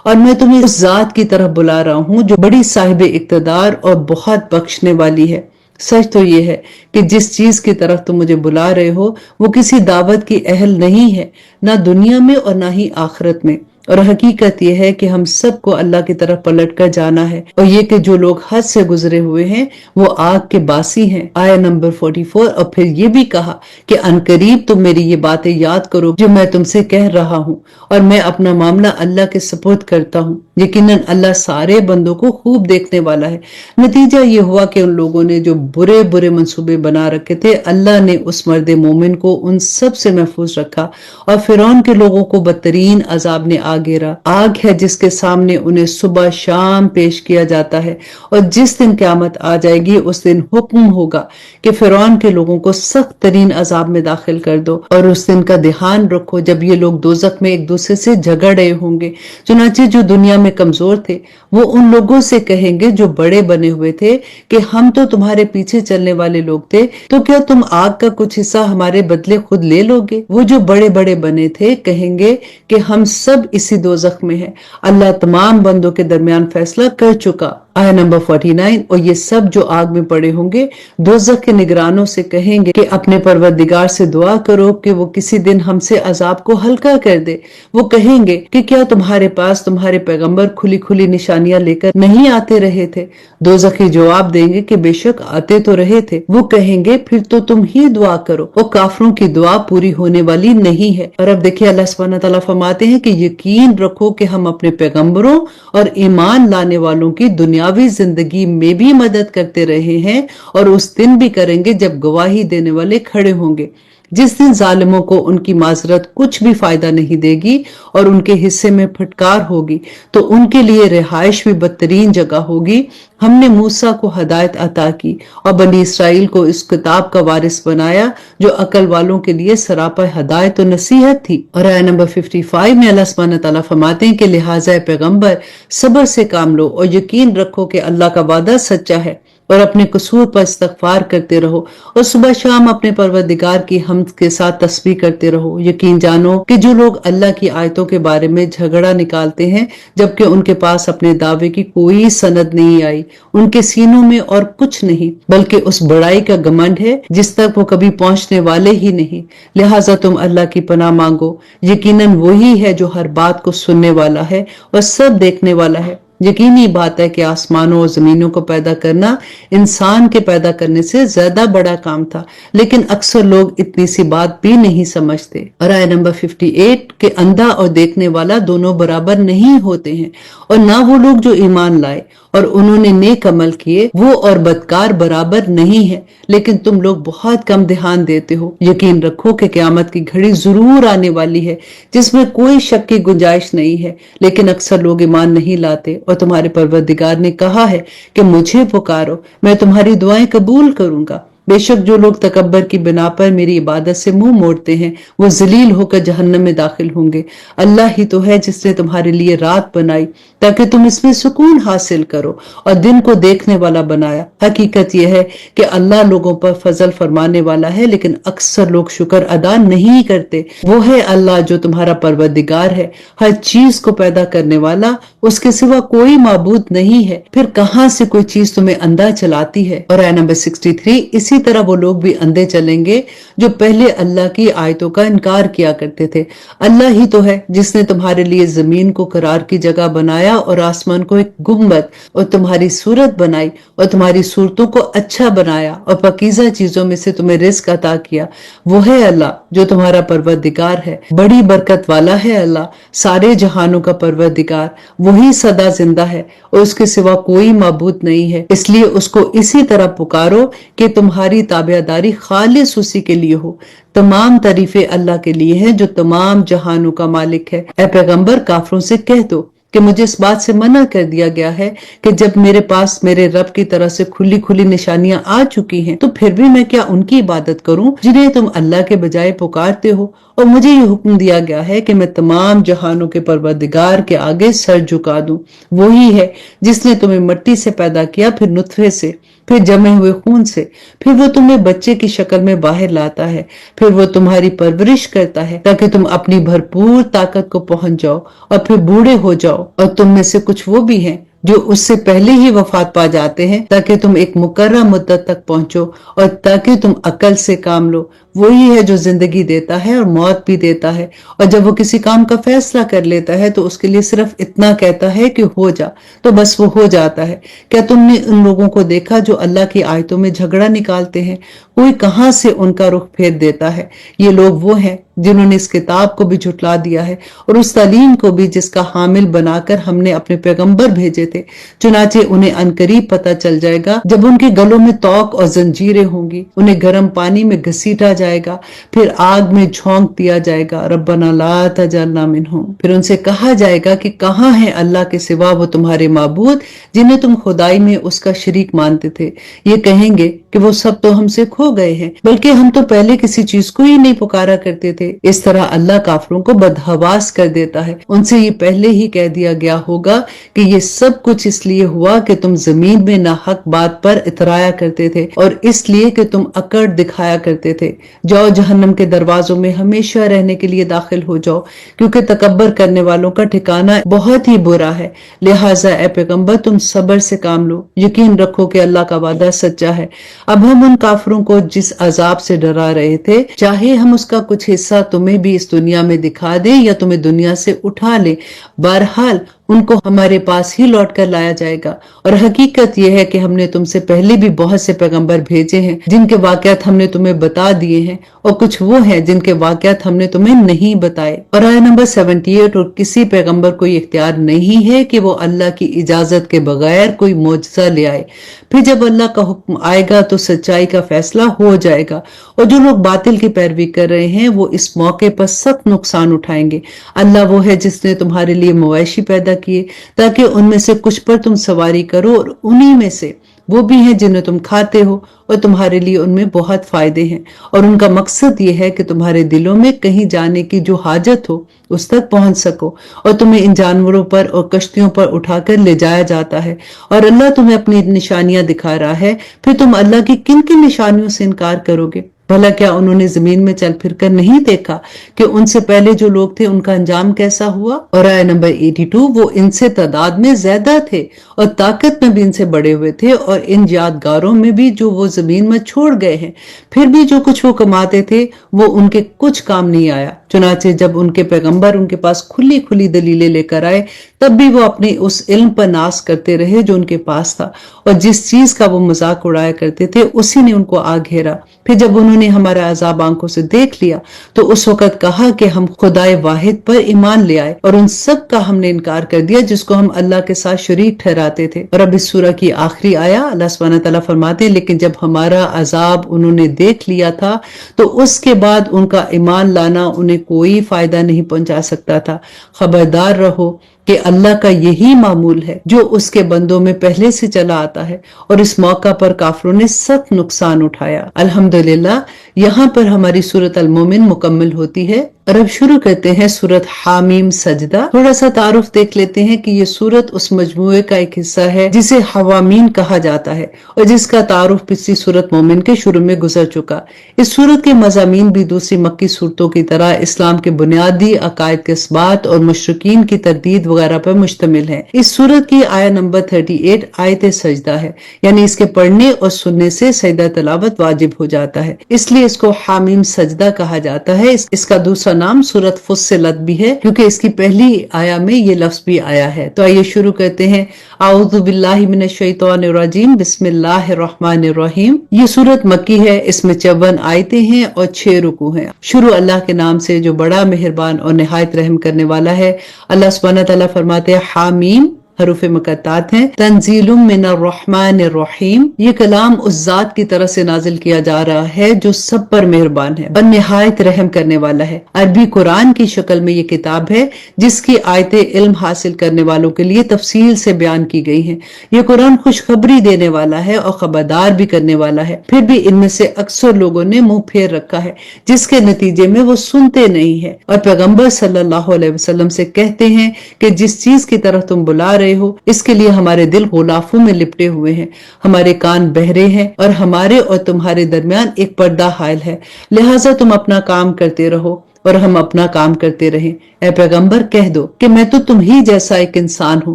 A: और मैं तुम्हें उस जात की तरफ बुला रहा हूं जो बड़ी साहिब इक़्तिदार और बहुत बख्शने वाली है। सच तो ये है कि जिस चीज की तरफ तुम मुझे बुला रहे हो वो किसी दावत की अहल नहीं है, ना दुनिया में और ना ही आखिरत में। और हकीकत यह है कि हम सबको अल्लाह की तरफ पलट कर जाना है, और ये कि जो लोग हद से गुजरे हुए हैं वो आग के बासी हैं। आया नंबर 44। और फिर ये भी कहा कि अनकरीब तुम मेरी ये बातें याद करो जो मैं तुमसे कह रहा हूँ, और मैं अपना मामला अल्लाह के सुपुर्द करता हूँ। यकीनन अल्लाह सारे बंदों को खूब देखने वाला है। नतीजा ये हुआ कि उन लोगों ने जो बुरे बुरे मंसूबे बना रखे थे, अल्लाह ने उस मर्द मोमिन को उन सब से महफूज रखा, और फिरौन के लोगों को बदतरीन अजाब ने घेरा। आग है जिसके सामने उन्हें सुबह शाम पेश किया जाता है, और जिस दिन क़यामत आ जाएगी उस दिन हुक्म होगा कि फिरौन के लोगों को सख्त तरीन अजाब में दाखिल कर दो। और उस दिन का ध्यान रखो जब ये लोग दोज़ख में एक दूसरे से झगड़ रहे होंगे। चुनांचे जो दुनिया में कमजोर थे वो उन लोगों से कहेंगे जो बड़े बने हुए थे कि हम तो तुम्हारे पीछे चलने वाले लोग थे, तो क्या तुम आग का कुछ हिस्सा हमारे बदले खुद ले लोगे? वो जो बड़े बड़े बने थे कहेंगे कि हम सब इसी दोज़ख में है। अल्लाह तमाम बंदों के दरमियान फैसला कर चुका। आया नंबर 49। और ये सब जो आग में पड़े होंगे दोज़ख के निगरानों से कहेंगे कि अपने परवरदिगार से दुआ करो कि वो किसी दिन हमसे अजाब को हल्का कर दे। वो कहेंगे कि क्या तुम्हारे पास तुम्हारे पैगंबर खुली खुली निशानियां लेकर नहीं आते रहे थे? दोज़खी जवाब देंगे कि बेशक आते तो रहे थे। वो कहेंगे फिर तो तुम ही दुआ करो, और काफरों की दुआ पूरी होने वाली नहीं है। और अब देखिए अल्लाह सुब्हानहू तआला फरमाते हैं कि यकीन रखो कि हम अपने पैगंबरों और ईमान लाने वालों की दुनियावी जिंदगी में भी मदद करते रहे हैं, और उस दिन भी करेंगे जब गवाही देने वाले खड़े होंगे। जिस दिन जालिमों को उनकी माजरत कुछ भी फायदा नहीं देगी और उनके हिस्से में फटकार होगी, तो उनके लिए रिहाइश भी बदतरीन जगह होगी। हमने मूसा को हिदायत अता की और बनी इसराइल को इस किताब का वारिस बनाया जो अकल वालों के लिए सरापा हिदायत और नसीहत थी। और आया नंबर 55 में अल्लाह सुब्हानहू तआला फरमाते हैं कि लिहाजा पैगंबर सब्र से काम लो और यकीन रखो कि अल्लाह का वादा सच्चा है, और अपने कसूर पर इस्तगफार करते रहो, और सुबह शाम अपने परवरदिगार की हम्द के साथ तस्बीह करते रहो। यकीन जानो कि जो लोग अल्लाह की आयतों के बारे में झगड़ा निकालते हैं जबकि उनके पास अपने दावे की कोई सनद नहीं आई, उनके सीनों में और कुछ नहीं बल्कि उस बड़ाई का घमंड है जिस तक वो कभी पहुंचने वाले ही नहीं। लिहाजा तुम अल्लाह की पनाह मांगो, यकीनन वही है जो हर बात को सुनने वाला है और सब देखने वाला है। यकीनी बात है कि आसमानों और जमीनों को पैदा करना इंसान के पैदा करने से ज्यादा बड़ा काम था, लेकिन अक्सर लोग इतनी सी बात भी नहीं समझते। और आया नंबर 58 के अंधा और देखने वाला दोनों बराबर नहीं होते हैं, और ना वो लोग जो ईमान लाए और उन्होंने नेक अमल किए वो और बदकार बराबर नहीं है, लेकिन तुम लोग बहुत कम ध्यान देते हो। यकीन रखो कि क़यामत की घड़ी जरूर आने वाली है जिसमें कोई शक की गुंजाइश नहीं है, लेकिन अक्सर लोग ईमान नहीं लाते। और तुम्हारे परवरदिगार ने कहा है कि मुझे पुकारो, मैं तुम्हारी दुआएं कबूल करूंगा। बेशक जो लोग तकब्बर की बिना पर मेरी इबादत से मुंह मोड़ते हैं वो जलील होकर जहन्नम में दाखिल होंगे। अल्लाह ही तो है जिसने तुम्हारे लिए रात बनाई ताकि तुम इसमें सुकून हासिल करो और दिन को देखने वाला बनाया। हकीकत यह है कि अल्लाह लोगों पर फजल फरमाने वाला है, लेकिन अक्सर लोग शुक्र अदा नहीं करते। वो है अल्लाह जो तुम्हारा परवरदिगार है, हर चीज को पैदा करने वाला, उसके सिवा कोई माबूद नहीं है। फिर कहां से कोई चीज तुम्हें अंधा चलाती है। और आया नंबर 63 इसी तरह वो लोग भी अंधे चलेंगे जो पहले अल्लाह की आयतों का इनकार किया करते थे। अल्लाह ही तो है जिसने तुम्हारे लिए जमीन को करार की जगह बनाया और आसमान को एक गुंबद और तुम्हारी सूरत बनाई और तुम्हारी सूरतों को अच्छा बनाया और पकीज़ा चीजों में से तुम्हें रिस्क अता किया। वो है अल्लाह जो तुम्हारा परवरदिगार है, बड़ी बरकत वाला है अल्लाह, सारे जहानों का परवरदिगार। वही सदा जिंदा है और उसके सिवा कोई माबूद नहीं है, इसलिए उसको इसी तरह पुकारो कि तुम्हारी ताबेदारी खालिस उसी के लिए हो। तमाम तारीफे अल्लाह के लिए हैं जो तमाम जहानों का मालिक है। ऐ पैगंबर काफरों से कह दो कि मुझे इस बात से मना कर दिया गया है कि जब मेरे पास मेरे रब की तरह से खुली खुली निशानियां आ चुकी हैं तो फिर भी मैं क्या उनकी इबादत करूं जिन्हें तुम अल्लाह के बजाय पुकारते हो। اور मुझे ये हुक्म दिया गया है कि मैं तमाम जहानों के परवरदिगार के आगे सर झुका दूं। वही है जिसने तुम्हें मिट्टी से पैदा किया, फिर नुत्फे से, फिर जमे हुए खून से, फिर वो तुम्हें बच्चे की शक्ल में बाहर लाता है, फिर वो तुम्हारी परवरिश करता है ताकि तुम अपनी भरपूर ताकत को पहुंच जाओ और फिर बूढ़े हो जाओ। और तुम में से कुछ वो भी हैं जो उससे पहले ही वफात पा जाते हैं ताकि तुम एक मुकर्रर मुद्दत तक पहुंचो और ताकि तुम अकल से काम लो। वही है जो जिंदगी देता है और मौत भी देता है, और जब वो किसी काम का फैसला कर लेता है तो उसके लिए सिर्फ इतना कहता है कि हो जा, तो बस वो हो जाता है। क्या तुमने उन लोगों को देखा जो अल्लाह की आयतों में झगड़ा निकालते हैं? कोई कहां से उनका रुख फेर देता है। ये लोग वो हैं जिन्होंने इस किताब को भी झुटला दिया है और उस तालीम को भी जिसका हामिल बनाकर हमने अपने पैगंबर भेजे थे। चुनाचे उन्हें अनकरीब पता चल जाएगा जब उनके गलों में तौक और जंजीरें होंगी, उन्हें गर्म पानी में घसीटा जाएगा, फिर आग में झोंक दिया जाएगा। रब्बना ला तजअलना मिनहुम। फिर उनसे कहा जाएगा कि कहाँ है अल्लाह के सिवा वो तुम्हारे माबूद जिन्हें तुम खुदाई में उसका शरीक मानते थे? ये कहेंगे कि वो सब तो हमसे खो गए हैं, बल्कि हम तो पहले किसी चीज को ही नहीं पुकारा करते थे। इस तरह अल्लाह काफरों को बदहवास कर देता है। उनसे ये पहले ही कह दिया गया होगा कि ये सब कुछ इसलिए हुआ कि तुम जमीन में नाहक बात पर इतराया करते थे और इसलिए कि तुम अकड़ दिखाया करते थे। जाओ जहन्नम के दरवाजों में हमेशा रहने के लिए दाखिल हो जाओ, क्योंकि तकब्बर करने वालों का ठिकाना बहुत ही बुरा है। लिहाजा ए पैगंबर तुम सब्र से काम लो, यकीन रखो कि अल्लाह का वादा सच्चा है। अब हम उन काफरों को जिस अजाब से डरा रहे थे, चाहे हम उसका कुछ हिस्सा तुम्हें भी इस दुनिया में दिखा दें या तुम्हें दुनिया से उठा ले, बहरहाल उनको हमारे पास ही लौट कर लाया जाएगा। और हकीकत यह है कि हमने तुमसे पहले भी बहुत से पैगंबर भेजे हैं जिनके वाकयात हमने तुम्हें बता दिए हैं, और कुछ वो हैं जिनके वाकयात हमने तुम्हें नहीं बताए। और आया नंबर 78, और किसी पैगंबर को ये इख्तियार नहीं है कि वो अल्लाह की इजाजत के बगैर कोई मोजज़ा ले आए। फिर जब अल्लाह का हुक्म आएगा तो सच्चाई का फैसला हो जाएगा, और जो लोग बातिल की पैरवी कर रहे हैं वो इस मौके पर सख्त नुकसान उठाएंगे। अल्लाह वो है जिसने तुम्हारे लिए मवेशी पैदा किए ताकि उनमें से कुछ पर तुम सवारी करो, और उन्हीं में से वो भी हैं जिन्हें तुम खाते हो, और तुम्हारे लिए उनमें बहुत फायदे हैं। और उनका मकसद ये है कि तुम्हारे दिलों में कहीं जाने की जो हाजत हो उस तक पहुंच सको, और तुम्हें इन जानवरों पर और कश्तियों पर उठाकर ले जाया जाता है। और अल्लाह तुम्हें अपनी निशानियां दिखा रहा है, फिर तुम अल्लाह की किन किन निशानियों से इनकार करोगे? भला क्या उन्होंने जमीन में चल फिर कर नहीं देखा कि उनसे पहले जो लोग थे उनका अंजाम कैसा हुआ? और आया नंबर 82, वो इनसे तादाद में ज्यादा थे और ताकत में भी इनसे बड़े हुए थे, और इन यादगारों में भी जो वो जमीन में छोड़ गए हैं, फिर भी जो कुछ वो कमाते थे वो उनके कुछ काम नहीं आया। चुनाचे जब उनके पैगंबर उनके पास खुली खुली दलीलें लेकर आए, तब भी वो अपने उस इल्म पर नाश करते रहे जो उनके पास था, और जिस चीज का वो मजाक उड़ाया करते थे उसी ने उनको आ घेरा। फिर जब उन्होंने हमारा अजाब आंखों से देख लिया तो उस वक्त कहा कि हम खुदाए वाहिद पर ईमान ले आए, और उन सब का हमने इनकार कर दिया जिसको हम अल्लाह के साथ शरीक ठहराते थे। और अब इस सूरह की आखिरी आया अल्लाह सुब्हानहू तआला फरमाते हैं, लेकिन जब हमारा अजाब उन्होंने देख लिया था तो उसके बाद उनका ईमान लाना उन्हें कोई फायदा नहीं पहुंचा सकता था। खबरदार रहो कि अल्लाह का यही मामूल है जो उसके बंदों में पहले से चला आता है, और इस मौका पर काफरों ने सख्त नुकसान उठाया। अल्हम्दुलिल्लाह, यहाँ पर हमारी सूरत अल मोमिन मुकम्मल होती है। और अब शुरू करते हैं सूरत हामीम सजदा। थोड़ा सा तारुफ देख लेते हैं कि ये सूरत उस मजमूए का एक हिस्सा है जिसे हवामीन कहा जाता है, और जिसका तारुफ पिछली सूरत मोमिन के शुरू में गुजर चुका। इस सूरत के मज़ामीन भी दूसरी मक्की सूरतों की तरह इस्लाम के बुनियादी अकायद के इस्बात और मुशरिकीन की तरदीद वगैरह पर मुश्तमिल है। इस सूरत की आया नंबर 38 आयत सजदा है, यानी इसके पढ़ने और सुनने से सजदा तलावत वाजिब हो जाता है, इसलिए इसको हामीम सजदा कहा जाता है। इसका दूसरा नाम सूरत फुस्सिलत भी है, क्योंकि इसकी पहली आया में ये लफ्ज भी आया है। तो आइए शुरू करते हैं। आऊज़ु बिल्लाहि मिनश शैतानिर रजीम, बिस्मिल्लाहिर रहमानिर रहीम। ये सूरत मक्की है, इसमें 54 आयतें हैं और 6 रुकू हैं। शुरू अल्लाह के नाम से जो बड़ा मेहरबान और निहायत रहम करने वाला है। अल्लाह सुब्हानहू तआला फरमाते हैं, हामीम حروف مقطعات ہیں تنزیل من الرحمن الرحیم، یہ کلام اس ذات کی طرف سے نازل کیا جا رہا ہے جو سب پر مہربان ہے اور نہایت رحم کرنے والا ہے۔ عربی قرآن کی شکل میں یہ کتاب ہے جس کی آیتیں علم حاصل کرنے والوں کے لیے تفصیل سے بیان کی گئی ہیں۔ یہ قرآن خوشخبری دینے والا ہے اور خبردار بھی کرنے والا ہے، پھر بھی ان میں سے اکثر لوگوں نے منہ پھیر رکھا ہے جس کے نتیجے میں وہ سنتے نہیں ہیں اور پیغمبر صلی اللہ علیہ وسلم سے کہتے ہیں کہ جس چیز کی طرف تم بلا رہے ہو اس کے لیے ہمارے دل غلافوں میں لپٹے ہوئے ہیں، ہمارے کان بہرے ہیں اور ہمارے اور تمہارے درمیان ایک پردہ حائل ہے، لہٰذا تم اپنا کام کرتے رہو اور ہم اپنا کام کرتے رہیں۔ اے پیغمبر کہہ دو کہ میں تو تم ہی جیسا ایک انسان ہوں،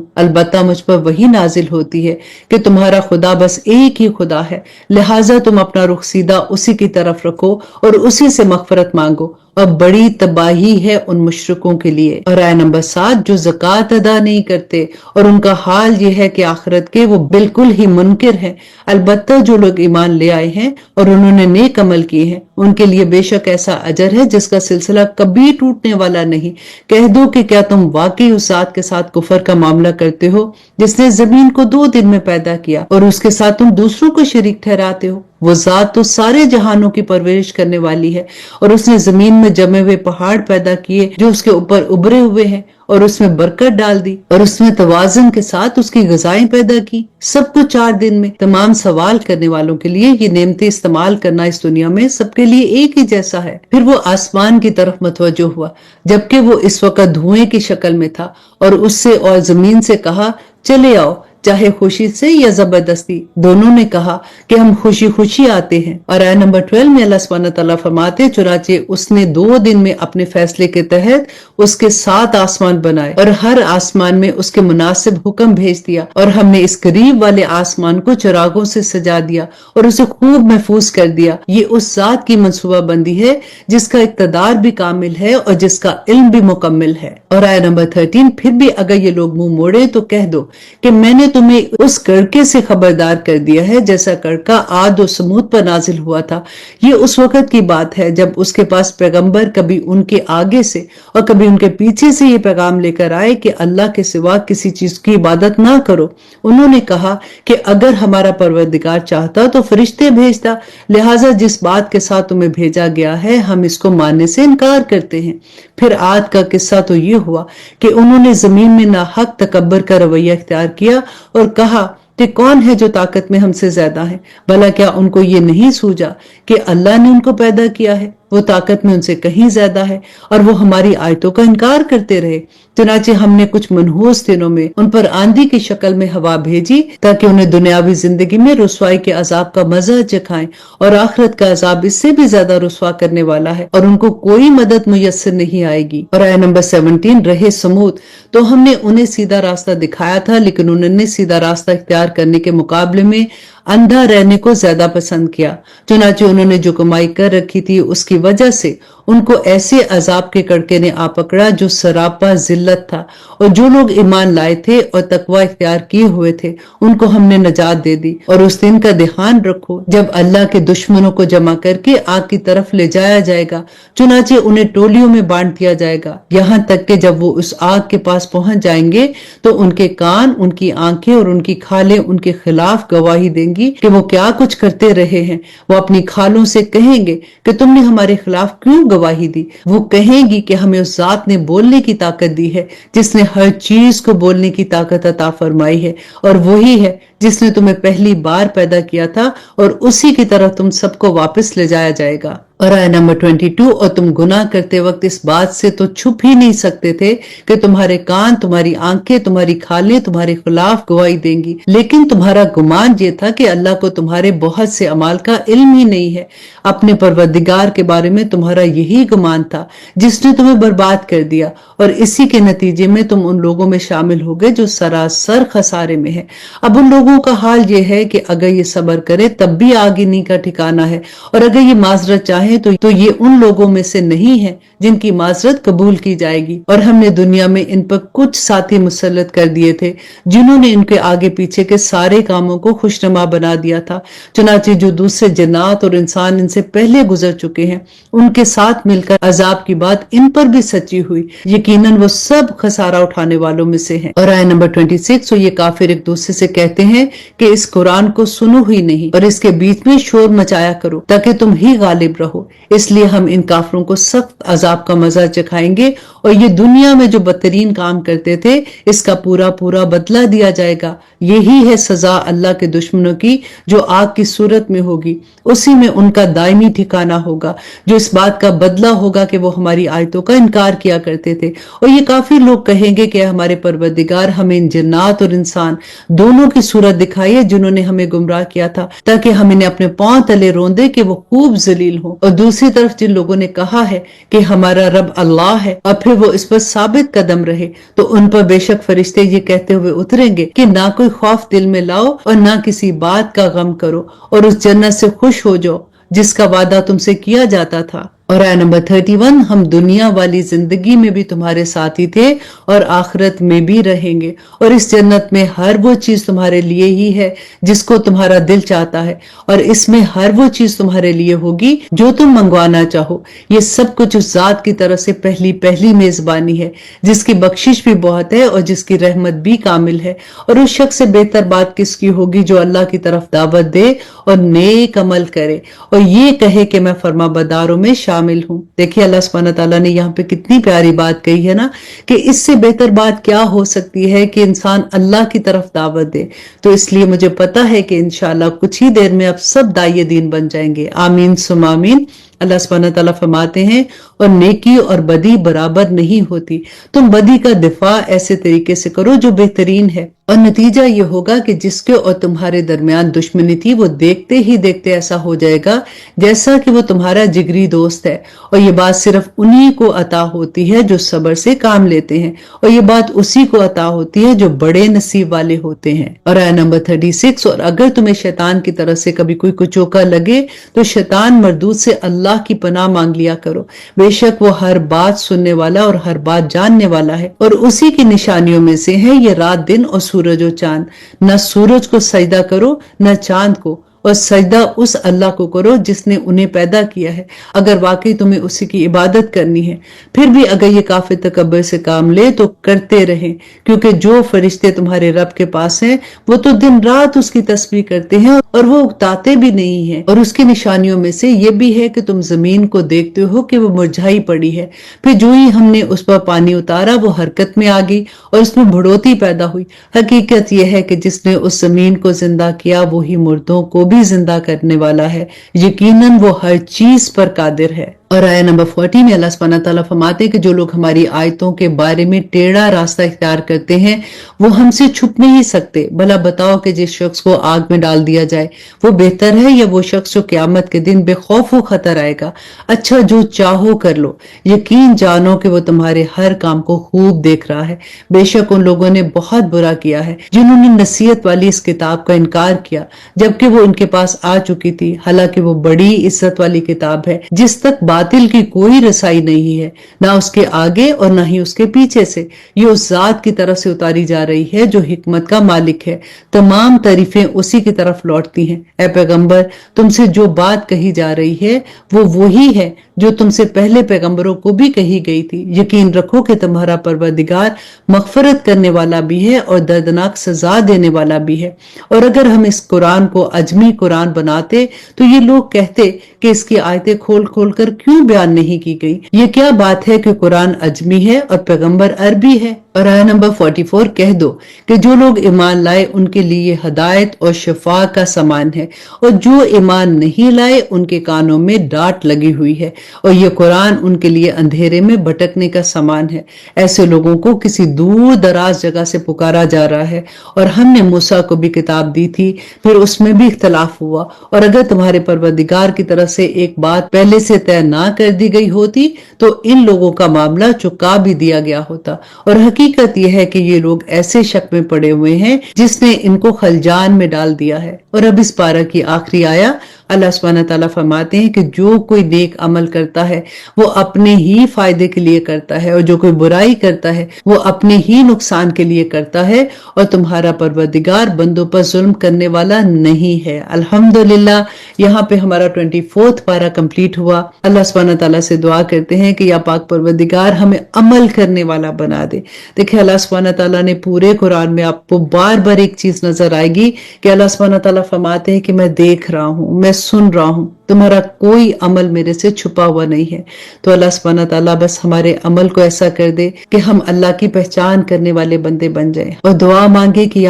A: البتہ مجھ پر وہی نازل ہوتی ہے کہ تمہارا خدا بس ایک ہی خدا ہے، لہٰذا تم اپنا رخ سیدھا اسی کی طرف رکھو اور اسی سے مغفرت مانگو، اور بڑی تباہی ہے ان مشرکوں کے لیے۔ اور آیت نمبر 7، جو زکوٰۃ ادا نہیں کرتے اور ان کا حال یہ ہے کہ آخرت کے وہ بالکل ہی منکر ہیں، البتہ جو لوگ ایمان لے آئے ہیں اور انہوں نے نیک عمل کیے ہیں ان کے لیے بے شک ایسا اجر ہے جس کا سلسلہ کبھی ٹوٹنے والا نہیں۔ کہہ دو کہ کیا تم واقعی اس ذات کے ساتھ کفر کا معاملہ کرتے ہو جس نے زمین کو 2 دن میں پیدا کیا اور اس کے ساتھ تم دوسروں کو شریک ٹھہراتے ہو؟ وہ ذات تو سارے جہانوں کی پرورش کرنے والی ہے، اور اس نے زمین میں جمے ہوئے پہاڑ پیدا کیے جو اس کے اوپر ابھرے ہوئے ہیں، اور اس میں برکت ڈال دی، اور اس میں توازن کے ساتھ اس کی غذائیں پیدا کی، سب کو 4 دن میں۔ تمام سوال کرنے والوں کے لیے یہ نعمتیں استعمال کرنا اس دنیا میں سب کے لیے ایک ہی جیسا ہے۔ پھر وہ آسمان کی طرف متوجہ ہوا جبکہ وہ اس وقت دھوئیں کی شکل میں تھا، اور اس سے اور زمین سے کہا چلے آؤ، چاہے خوشی سے یا زبردستی۔ دونوں نے کہا کہ ہم خوشی خوشی آتے ہیں۔ اور آیت نمبر 12 میں اللہ سبحانہ تعالیٰ فرماتے، چنانچہ اس نے 2 دن میں اپنے فیصلے کے تحت اس کے 7 آسمان بنائے اور ہر آسمان میں اس کے مناسب حکم بھیج دیا، اور ہم نے اس قریب والے آسمان کو چراغوں سے سجا دیا اور اسے خوب محفوظ کر دیا۔ یہ اس ذات کی منصوبہ بندی ہے جس کا اقتدار بھی کامل ہے اور جس کا علم بھی مکمل ہے۔ اور آیت نمبر 13، پھر بھی اگر یہ لوگ منہ موڑے تو کہہ دو کہ میں نے تمہیں اس کڑکے سے خبردار کر دیا ہے جیسا کڑکا عاد و سمود پر نازل ہوا تھا۔ یہ اس وقت کی بات ہے جب اس کے پاس پیغمبر کبھی ان کے آگے سے اور کبھی ان کے پیچھے سے یہ پیغام لے کر آئے کہ اللہ کے سوا کسی چیز کی عبادت نہ کرو۔ انہوں نے کہا کہ اگر ہمارا پروردگار چاہتا تو فرشتے بھیجتا، لہٰذا جس بات کے ساتھ تمہیں بھیجا گیا ہے ہم اس کو ماننے سے انکار کرتے ہیں۔ پھر عاد کا قصہ تو یہ ہوا کہ انہوں نے زمین میں ناحق تکبر کا رویہ اختیار کیا اور کہا کہ کون ہے جو طاقت میں ہم سے زیادہ ہے؟ بھلا کیا ان کو یہ نہیں سوجا کہ اللہ نے ان کو پیدا کیا ہے؟ وہ طاقت میں ان سے کہیں زیادہ ہے اور وہ ہماری آیتوں کا انکار کرتے رہے۔ چنانچہ ہم نے کچھ منحوس دنوں میں ان پر آندھی کی شکل میں ہوا بھیجی تاکہ انہیں دنیاوی زندگی میں رسوائی کے عذاب کا مزہ چکھائیں، اور آخرت کا عذاب اس سے بھی زیادہ رسوا کرنے والا ہے اور ان کو کوئی مدد میسر نہیں آئے گی۔ اور آیت نمبر 17، رہے سمود تو ہم نے انہیں سیدھا راستہ دکھایا تھا، لیکن انہوں نے سیدھا راستہ اختیار کرنے کے مقابلے میں اندھا رہنے کو زیادہ پسند کیا۔ چنانچہ انہوں نے جو کمائی کر رکھی تھی اس کی وجہ سے ان کو ایسے عذاب کے کڑکے نے آ پکڑا جو سراپا ذلت تھا، اور جو لوگ ایمان لائے تھے اور تقوی اختیار کیے ہوئے تھے ان کو ہم نے نجات دے دی۔ اور اس دن کا دھیان رکھو جب اللہ کے دشمنوں کو جمع کر کے آگ کی طرف لے جایا جائے گا، چنانچہ انہیں ٹولیوں میں بانٹ دیا جائے گا، یہاں تک کہ جب وہ اس آگ کے پاس پہنچ جائیں گے تو ان کے کان، ان کی آنکھیں اور ان کی کھالیں ان کے خلاف گواہی دیں گی کہ وہ کیا کچھ کرتے رہے ہیں۔ وہ اپنی کھالوں سے کہیں گے کہ تم نے ہمارے خلاف کیوں گواہی دی؟ وہ کہیں گی کہ ہمیں اس ذات نے بولنے کی طاقت دی ہے جس نے ہر چیز کو بولنے کی طاقت عطا فرمائی ہے، اور وہی ہے جس نے تمہیں پہلی بار پیدا کیا تھا، اور اسی کی طرف تم سب کو واپس لے جایا جائے گا۔ اور آیت نمبر 22، اور تم گناہ کرتے وقت اس بات سے تو چھپ ہی نہیں سکتے تھے کہ تمہارے کان، تمہاری آنکھیں، تمہاری کھالیں تمہارے خلاف گواہی دیں گی، لیکن تمہارا گمان یہ تھا کہ اللہ کو تمہارے بہت سے اعمال کا علم ہی نہیں ہے۔ اپنے پروردگار کے بارے میں تمہارا یہی گمان تھا جس نے تمہیں برباد کر دیا، اور اسی کے نتیجے میں تم ان لوگوں میں شامل ہو گئے جو سراسر خسارے میں ہے۔ اب ان لوگوں लोगों का हाल ये है कि अगर ये सब्र करे तब भी आगे नहीं का ठिकाना है, और अगर ये माजरत चाहे तो ये उन लोगों में से नहीं है जिनकी माजरत कबूल की जाएगी। और हमने दुनिया में इन पर कुछ साथी मुसल्लत कर दिए थे जिन्होंने इनके आगे पीछे के सारे कामों को खुशनुमा बना दिया था। चुनाचे जो दूसरे जन्नात और इंसान इनसे पहले गुजर चुके हैं, उनके साथ मिलकर अजाब की बात इन पर भी सच्ची हुई। यकीनन वो सब खसारा उठाने वालों में से हैं। और आयत नंबर 26, तो ये काफिर एक दूसरे से कहते हैं कि इस कुरान को सुनो ही नहीं और इसके बीच में शोर मचाया करो ताकि तुम ही गालिब रहो। इसलिए हम इन काफिरों को सख्त अजाब का मजा चखाएंगे और ये दुनिया में जो बदतरीन काम करते थे इसका पूरा पूरा बदला दिया जाएगा। यही है सजा अल्लाह के दुश्मनों की जो आग की सूरत में होगी, उसी में उनका दायमी ठिकाना होगा, जो इस बात का बदला होगा कि वो हमारी आयतों का इनकार किया करते थे। और ये काफी लोग कहेंगे कि हमारे परवरदिगार हमें इन जिन्नात और इंसान दोनों की सूरत दिखाई है जिन्होंने हमें गुमराह किया था, ताकि हम इन्हें अपने पांव तले रोंदे कि वो खूब जलील हो। और दूसरी तरफ जिन लोगों ने कहा है कि हमारा रब अल्लाह है और फिर वो इस पर साबित कदम रहे, तो उन पर बेशक फरिश्ते ये कहते हुए उतरेंगे कि ना कोई खौफ दिल में लाओ और ना किसी बात का गम करो और उस जन्नत से खुश हो जाओ जिसका वादा तुमसे किया जाता था। और आयत नंबर 31, हम दुनिया वाली जिंदगी में भी तुम्हारे साथी थे और आखिरत में भी रहेंगे, और इस जन्नत में हर वो चीज तुम्हारे लिए ही है जिसको तुम्हारा दिल चाहता है, और इसमें हर वो चीज तुम्हारे लिए होगी जो तुम मंगवाना चाहो। ये सब कुछ उस जात की तरफ से पहली पहली मेजबानी है जिसकी बख्शिश भी बहुत है और जिसकी रहमत भी कामिल है। और उस शख्स से बेहतर बात किसकी होगी जो अल्लाह की तरफ दावत दे और नेक अमल करे और ये कहे कि मैं फरमाबरदारों में शामिल हूं। देखिए अल्लाह सुब्हानहू तआला ने यहाँ पे कितनी प्यारी बात कही है ना, कि इससे बेहतर बात क्या हो सकती है कि इंसान अल्लाह की तरफ दावत दे। तो इसलिए मुझे पता है कि इंशाअल्लाह कुछ ही देर में अब सब दाई दीन बन जाएंगे। आमीन सुम आमीन। अल्लाह सुब्हानहू तआला फरमाते हैं, और नेकी और बदी बराबर नहीं होती, तुम बदी का दिफा ऐसे तरीके से करो जो बेहतरीन है, और नतीजा ये होगा कि जिसके और तुम्हारे दरमियान दुश्मनी थी वो देखते ही देखते ऐसा हो जाएगा जैसा कि वो तुम्हारा जिगरी दोस्त है। और ये बात सिर्फ उन्हीं को अता होती है जो सब्र से काम लेते हैं, और ये बात उसी को अता होती है जो बड़े नसीब वाले होते हैं। और आयत नंबर 36, और अगर तुम्हें शैतान की तरफ से कभी कोई कुचोका लगे तो शैतान मरदूद से अल्लाह की पनाह मांग लिया करो, बेशक वो हर बात सुनने वाला और हर बात जानने वाला है। और उसी की निशानियों में से है ये रात दिन और सूरज और चांद। न सूरज को सजदा करो न चांद को, और सजदा उस अल्लाह को करो जिसने उन्हें पैदा किया है, अगर वाकई तुम्हें उसी की इबादत करनी है। फिर भी अगर ये काफिर तकब्बुर से काम ले तो करते रहें, क्योंकि जो फरिश्ते तुम्हारे रब के पास हैं वो तो दिन रात उसकी तस्बीह करते हैं और वो उगताते भी नहीं है। और उसकी निशानियों में से ये भी है कि तुम जमीन को देखते हो कि वो मुरझाई पड़ी है, फिर जो ही हमने उस पर पानी उतारा वो हरकत में आ गई और उसमें बढ़ोतरी पैदा हुई। हकीकत यह है कि जिसने उस जमीन को जिंदा किया वही मुर्दों को भी जिंदा करने वाला है, यकीनन वो हर चीज पर कादिर है। और आयत नंबर 40 में अल्लाह सुब्हानहू तआला फरमाते हैं कि जो लोग हमारी आयतों के बारे में टेढ़ा रास्ता इख्तियार करते हैं वो हमसे छुप नहीं सकते। भला बताओ कि जिस शख्स को आग में डाल दिया जाए वो बेहतर है या वो शख्स जो क़यामत के दिन बेखौफ हो खतर आएगा। अच्छा, जो चाहो कर लो, यकीन जानो कि वो तुम्हारे हर काम को खूब देख रहा है। बेशक उन लोगों ने बहुत बुरा किया है जिन्होंने नसीहत वाली इस किताब का इनकार किया जबकि वो उनके पास आ चुकी थी, हालांकि वो बड़ी इज्जत वाली किताब है जिस तक बातिल की कोई रसाई नहीं है, ना उसके आगे और ना ही उसके पीछे से। ये उस जात की तरफ से उतारी जा रही है जो हिकमत का मालिक है, तमाम तारीफें उसी की तरफ लौटती हैं। ऐ पैगंबर, तुमसे जो बात कही जा रही है वो वही है जो तुमसे पहले पैगंबरों को भी कही गई थी। यकीन रखो कि तुम्हारा परवरदिगार मगफरत करने वाला भी है और दर्दनाक सजा देने वाला भी है। और अगर हम इस कुरान को अजमी कुरान बनाते तो ये लोग कहते कि इसकी आयतें खोल खोल कर क्यों बयान नहीं की गई। ये क्या बात है कि कुरान अजमी है और पैगंबर अरबी है। और आयत नंबर 44, कह दो कि जो लोग ईमान लाए उनके लिए हदायत और शिफा का सामान है, और जो ईमान नहीं लाए उनके कानों में डांट लगी हुई है, और ये कुरान उनके लिए अंधेरे में भटकने का सामान है। ऐसे लोगों को किसी दूर दराज जगह से पुकारा जा रहा है। और हमने मूसा को भी किताब दी थी, फिर उसमें भी इख्तलाफ हुआ। और अगर तुम्हारे परवरदिगार की तरफ से एक बात पहले से तय ना نہ کر دی گئی ہوتی تو ان لوگوں کا معاملہ چکا بھی دیا گیا ہوتا، اور حقیقت یہ ہے کہ یہ لوگ ایسے شک میں پڑے ہوئے ہیں جس نے ان کو خلجان میں ڈال دیا ہے۔ اور اب اس پارہ کی آخری آیا اللہ سبحانہ تعالیٰ فرماتے ہیں کہ جو کوئی نیک عمل کرتا ہے وہ اپنے ہی فائدے کے لیے کرتا ہے، اور جو کوئی برائی کرتا ہے وہ اپنے ہی نقصان کے لیے کرتا ہے، اور تمہارا پروردگار بندوں پر ظلم کرنے والا نہیں ہے۔ الحمدللہ یہاں پہ ہمارا 24 پارہ کمپلیٹ ہوا۔ اللہ سبحانہ تعالیٰ سے دعا کرتے ہیں کہ یا پاک پروردگار ہمیں عمل کرنے والا بنا دے۔ دیکھیں اللہ سبحانہ تعالیٰ نے پورے قرآن میں آپ کو بار بار ایک چیز نظر آئے گی کہ اللہ سبحانہ تعالیٰ فرماتے ہیں کہ میں دیکھ رہا ہوں، میں سن رہا ہوں، تمہارا کوئی عمل میرے سے چھپا ہوا نہیں ہے۔ تو اللہ سبحانہ تعالیٰ بس ہمارے عمل کو ایسا کر دے کہ ہم اللہ کی پہچان کرنے والے بندے بن جائیں، اور دعا مانگے کہ